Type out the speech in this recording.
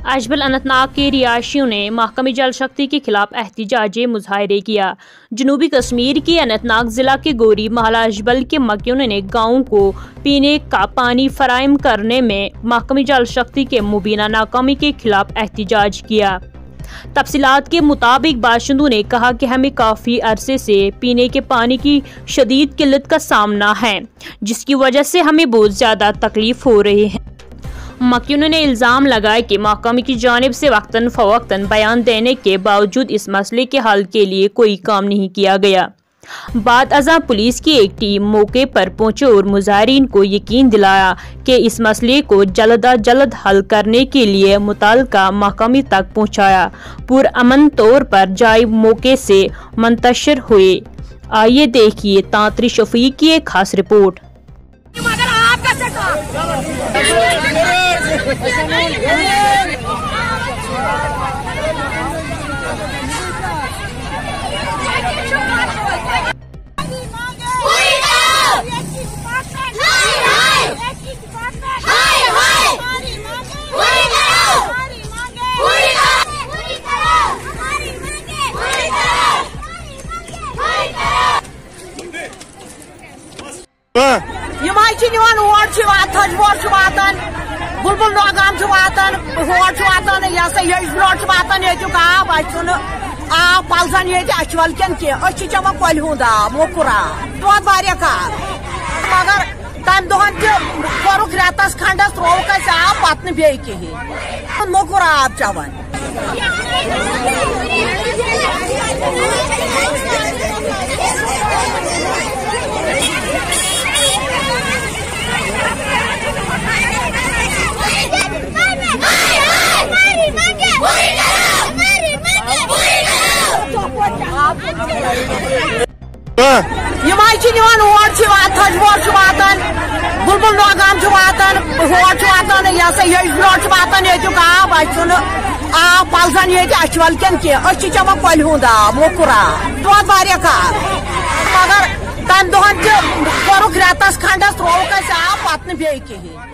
अजबल अनंतनाग के रिहायशियों ने महकमे जल शक्ति के खिलाफ एहतजाजी मुजाहरे किया। जनूबी कश्मीर के अनंतनाग जिला के गोरी महला अजबल के मकीनों ने गाँव को पीने का पानी फराहम करने में महकमे जल शक्ति के मुबीना नाकामी के खिलाफ एहतजाज किया। तफसीलात के मुताबिक बाशिंदों ने कहा कि हमें काफ़ी अरसे से पीने के पानी की शदीद किल्लत का सामना है, जिसकी वजह से हमें बहुत ज़्यादा तकलीफ हो रही है। मकीनों ने इल्ज़ाम लगाया कि महकमे की जानिब से वक्तन फ़वक्तन बयान देने के बावजूद इस मसले के हल के लिए कोई काम नहीं किया गया। बाद अज़ां पुलिस की एक टीम मौके पर पहुंचे और मुजाहिरीन को यकीन दिलाया कि इस मसले को जल्द अज जल्द हल करने के लिए मुताल्लिका महकमे तक पहुंचाया पुरअमन तौर पर जाए मौके से मुंतशिर हुए। आइए देखिए तांतरी शफीक की एक खास रिपोर्ट। बुलबुल नागाम वातान वातान आब पलसान ये अचवल कन चवान कल हुंद आब मोकुर आब वोत मगर तम दोहन तोरुक रेतस खंडस त्रोक आब पत बे कहें मोकुर आब चवान। बुलबुल नागाम वातान आब आब पलसान ये अचवल कन चवान कल हुंद आब मोकुर आब वोत मगर तम दोहन तोरुक रेतस खंडस त्रोक आब पत बे कहें।